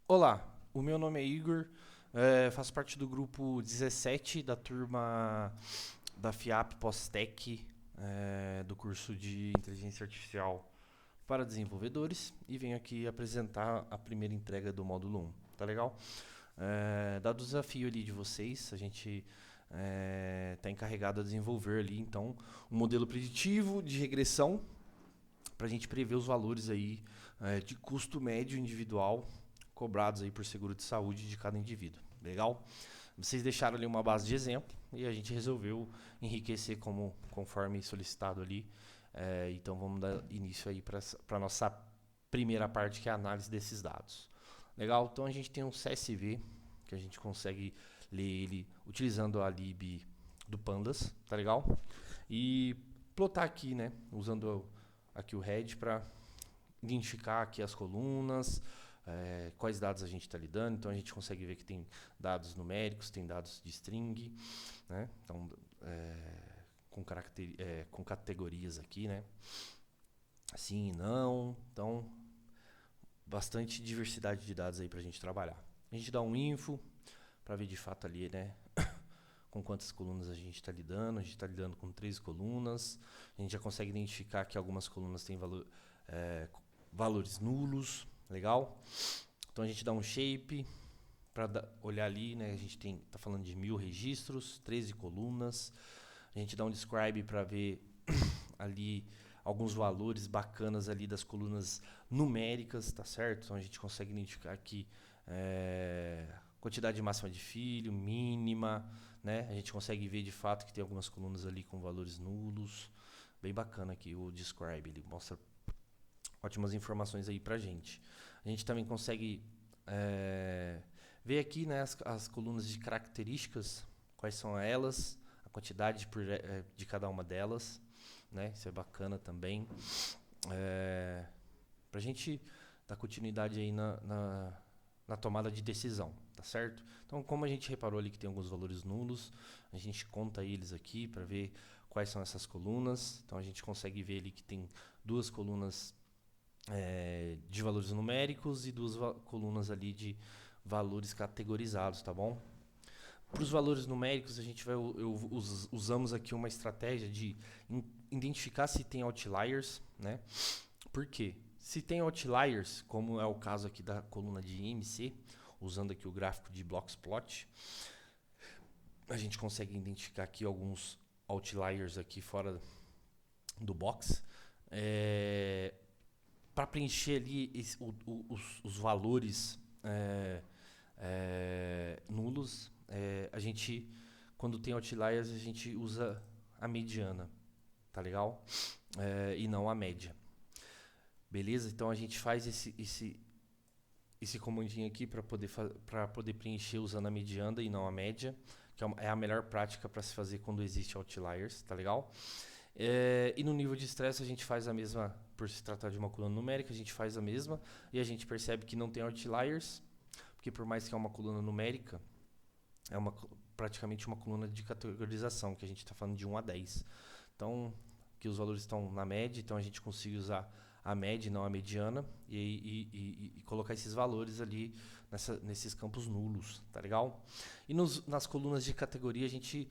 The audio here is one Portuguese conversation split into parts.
Olá, o meu nome é Igor, faço parte do grupo 17 da turma da FIAP Pós-Tech, do curso de Inteligência Artificial para Desenvolvedores e venho aqui apresentar a primeira entrega do módulo 1, tá legal? Dado o desafio ali de vocês, a gente está encarregado a desenvolver ali então um modelo preditivo de regressão para a gente prever os valores aí de custo médio individual cobrados aí por seguro de saúde de cada indivíduo. Legal? Vocês deixaram ali uma base de exemplo e a gente resolveu enriquecer conforme solicitado ali. Então vamos dar início aí para a nossa primeira parte, que é a análise desses dados. Legal? Então a gente tem um CSV que a gente consegue ler ele utilizando a lib do Pandas, tá legal? E plotar aqui, né, usando aqui o head para identificar aqui as colunas, quais dados a gente está lidando. Então a gente consegue ver que tem dados numéricos, tem dados de string, né? Então com categorias aqui, né? Sim e não. Então bastante diversidade de dados aí para a gente trabalhar. A gente dá um info para ver de fato ali, né? Com quantas colunas a gente está lidando. A gente está lidando com 3 colunas. A gente já consegue identificar que algumas colunas têm valores nulos. Legal? Então a gente dá um shape para olhar ali, né? A gente está falando de 1000 registros, 13 colunas. A gente dá um describe para ver ali alguns valores bacanas ali das colunas numéricas, tá certo? Então a gente consegue identificar aqui quantidade máxima de filho, mínima, né? A gente consegue ver de fato que tem algumas colunas ali com valores nulos. Bem bacana aqui o describe, ele mostra ótimas informações aí pra gente. A gente também consegue ver aqui, né, as colunas de características, quais são elas, a quantidade de cada uma delas, né? Isso é bacana também. Para a gente dar continuidade aí na tomada de decisão, tá certo? Então, como a gente reparou ali que tem alguns valores nulos, a gente conta eles aqui para ver quais são essas colunas. Então, a gente consegue ver ali que tem 2 colunas de valores numéricos e 2 colunas ali de valores categorizados, tá bom? Para os valores numéricos, a gente usamos aqui uma estratégia de identificar se tem outliers, né? Por quê? Se tem outliers, como é o caso aqui da coluna de IMC, usando aqui o gráfico de Blockplot, a gente consegue identificar aqui alguns outliers aqui fora do box. Para preencher ali os valores nulos, a gente, quando tem outliers, a gente usa a mediana, tá legal? E não a média. Beleza? Então a gente faz esse comandinho aqui para poder preencher usando a mediana e não a média, que é a melhor prática para se fazer quando existe outliers, tá legal? E no nível de estresse a gente faz a mesma, por se tratar de uma coluna numérica, a gente faz a mesma e a gente percebe que não tem outliers, porque por mais que é uma coluna numérica, é praticamente uma coluna de categorização, que a gente está falando de 1 a 10. Então, que os valores estão na média, então a gente consegue usar a média e não a mediana e colocar esses valores ali nesses campos nulos, tá legal? E nas colunas de categoria a gente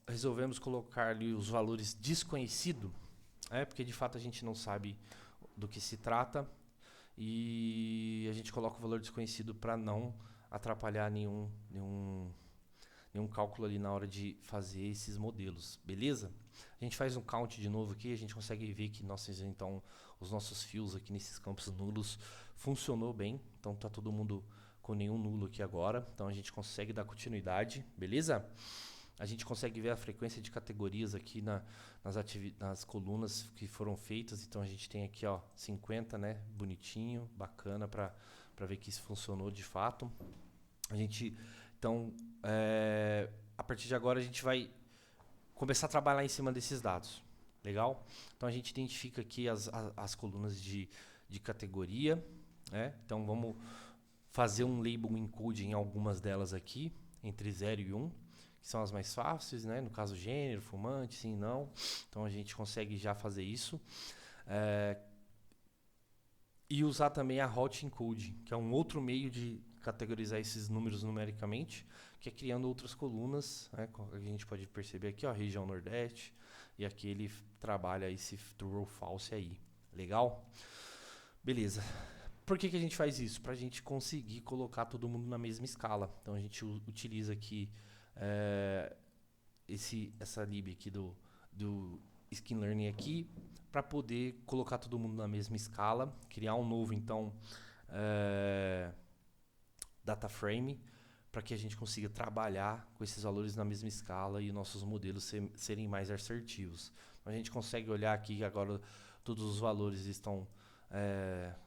resolvemos colocar ali os valores desconhecido, porque de fato a gente não sabe do que se trata e a gente coloca o valor desconhecido para não atrapalhar nenhum cálculo ali na hora de fazer esses modelos, beleza? A gente faz um count de novo aqui, a gente consegue ver que então os nossos fios aqui nesses campos nulos funcionou bem, então tá todo mundo com nenhum nulo aqui agora, então a gente consegue dar continuidade, beleza? A gente consegue ver a frequência de categorias aqui nas colunas que foram feitas, então a gente tem aqui 50, né, bonitinho, bacana para ver que isso funcionou de fato. Então, a partir de agora a gente vai começar a trabalhar em cima desses dados. Legal? Então a gente identifica aqui as colunas de categoria. Então vamos fazer um label encode em algumas delas aqui, entre 0 e 1, que são as mais fáceis, né? No caso gênero, fumante, sim, não. Então a gente consegue já fazer isso. E usar também a Hot Encoding, que é um outro meio de categorizar esses números numericamente, que é criando outras colunas, né? A gente pode perceber aqui, ó, região Nordeste, e aqui ele trabalha esse true ou false aí. Legal? Beleza. Por que a gente faz isso? Para a gente conseguir colocar todo mundo na mesma escala. Então a gente utiliza aqui é, essa lib aqui do Skin Learning aqui para poder colocar todo mundo na mesma escala, criar um novo então data frame para que a gente consiga trabalhar com esses valores na mesma escala e nossos modelos serem mais assertivos. Então, a gente consegue olhar aqui que agora todos os valores estão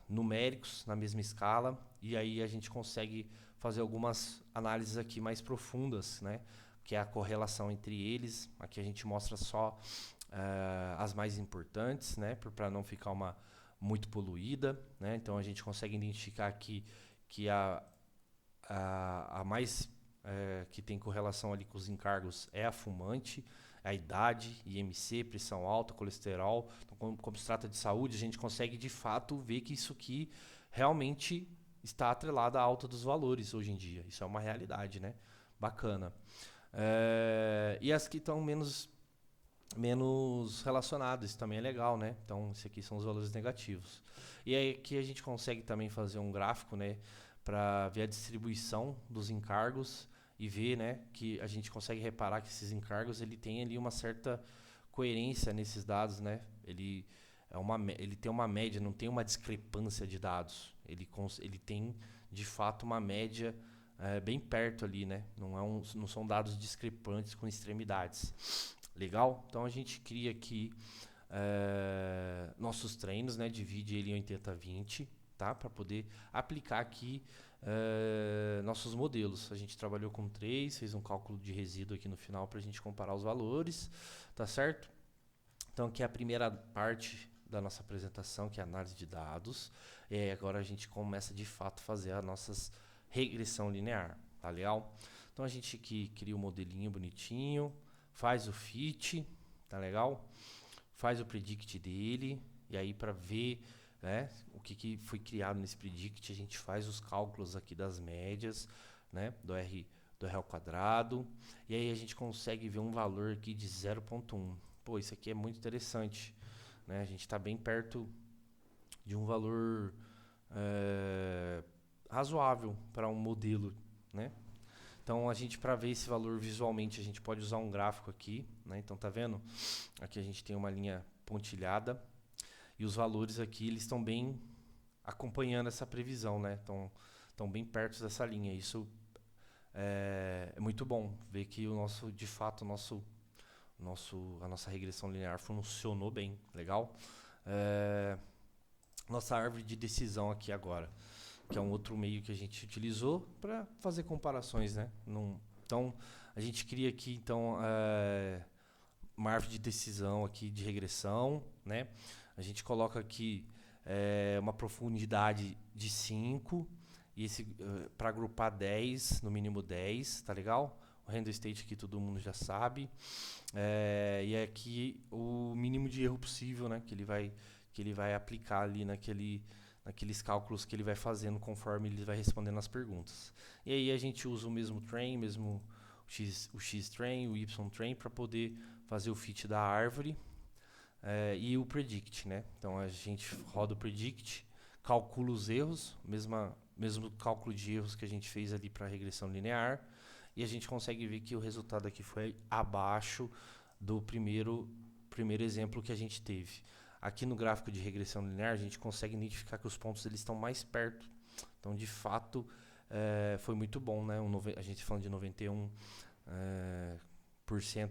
numéricos na mesma escala e aí a gente consegue fazer algumas análises aqui mais profundas, né? Que é a correlação entre eles. Aqui a gente mostra só as mais importantes, né? Para não ficar muito poluída, né? Então a gente consegue identificar aqui que a mais que tem correlação ali com os encargos é a fumante, a idade, IMC, pressão alta, colesterol. Então, como se trata de saúde, a gente consegue de fato ver que isso aqui realmente está atrelado à alta dos valores hoje em dia. Isso é uma realidade, né? Bacana. E as que estão menos relacionadas, isso também é legal, né? Então, esses aqui são os valores negativos. E aí aqui a gente consegue também fazer um gráfico, né? Para ver a distribuição dos encargos e ver, né, que a gente consegue reparar que esses encargos ele tem ali uma certa coerência nesses dados, né? Ele tem uma média, não tem uma discrepância de dados. Ele tem de fato uma média bem perto ali, né? Não são dados discrepantes com extremidades. Legal? Então a gente cria aqui nossos treinos, né? Divide ele em 80-20. Tá? Para poder aplicar aqui nossos modelos. A gente trabalhou com 3, fez um cálculo de resíduo aqui no final para a gente comparar os valores, tá certo? Então aqui é a primeira parte da nossa apresentação, que é a análise de dados. E agora a gente começa de fato a fazer a nossa regressão linear, tá legal? Então a gente aqui cria o modelinho bonitinho, faz o fit, tá legal? Faz o predict dele, e aí para ver o que foi criado nesse predict, a gente faz os cálculos aqui das médias, né, do R ao quadrado, e aí a gente consegue ver um valor aqui de 0,1. Pô, isso aqui é muito interessante, né? A gente está bem perto de um valor razoável para um modelo, né? Então a gente, para ver esse valor visualmente, a gente pode usar um gráfico aqui, né? Então tá vendo? Aqui a gente tem uma linha pontilhada. E os valores aqui, eles estão bem acompanhando essa previsão, né? Estão bem perto dessa linha. Isso é muito bom, ver que de fato, a nossa regressão linear funcionou bem. Legal? Nossa árvore de decisão aqui agora, que é um outro meio que a gente utilizou para fazer comparações, né? Então, a gente cria aqui, então, uma árvore de decisão aqui de regressão, né? A gente coloca aqui uma profundidade de 5 e para agrupar 10, no mínimo 10, tá legal? O random state aqui todo mundo já sabe. E aqui o mínimo de erro possível, né? Que ele vai aplicar ali naqueles cálculos que ele vai fazendo conforme ele vai respondendo as perguntas. E aí a gente usa o mesmo train, o X-train, o Y-train para poder fazer o fit da árvore. E o predict, né? Então a gente roda o predict, calcula os erros, mesmo cálculo de erros que a gente fez ali para regressão linear, e a gente consegue ver que o resultado aqui foi abaixo do primeiro exemplo que a gente teve. Aqui no gráfico de regressão linear a gente consegue identificar que os pontos eles estão mais perto. Então de fato foi muito bom, né? A gente falando de 91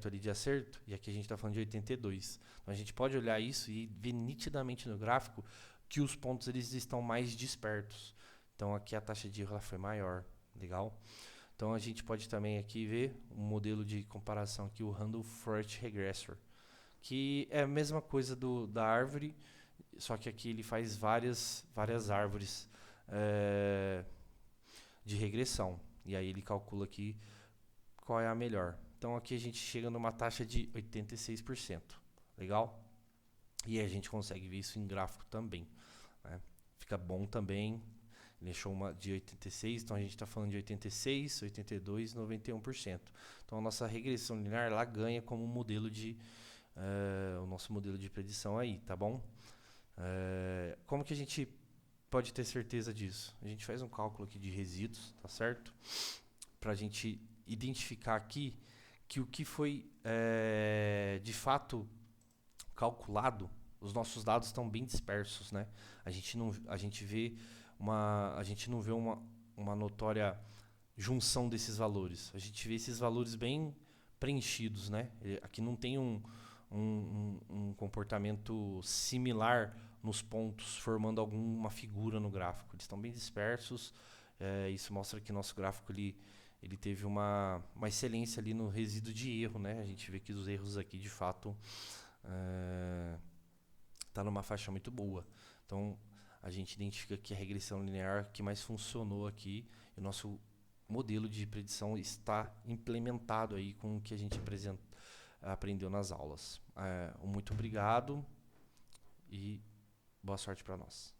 ali de acerto, e aqui a gente está falando de 82. Então a gente pode olhar isso e ver nitidamente no gráfico que os pontos eles estão mais dispersos. Então aqui a taxa de erro ela foi maior, legal? Então a gente pode também aqui ver um modelo de comparação aqui, o Randall Forest Regressor, que é a mesma coisa da árvore, só que aqui ele faz várias árvores de regressão, e aí ele calcula aqui qual é a melhor. Então aqui a gente chega numa taxa de 86%. Legal? E a gente consegue ver isso em gráfico também, né? fica bom também. Ele achou uma de 86, então a gente está falando de 86, 82, 91%. Então a nossa regressão linear ela ganha como modelo de o nosso modelo de predição aí, tá bom? Como que a gente pode ter certeza disso? A gente faz um cálculo aqui de resíduos, tá certo? Para a gente identificar aqui que o que foi de fato calculado, os nossos dados estão bem dispersos, né? A gente não vê uma notória junção desses valores. A gente vê esses valores bem preenchidos, né? Aqui não tem um comportamento similar nos pontos, formando alguma figura no gráfico. Eles estão bem dispersos. Isso mostra que nosso gráfico ele teve uma excelência ali no resíduo de erro, né? A gente vê que os erros aqui, de fato, está numa faixa muito boa. Então, a gente identifica que a regressão linear que mais funcionou aqui, e o nosso modelo de predição está implementado aí com o que a gente aprendeu nas aulas. Muito obrigado e boa sorte para nós.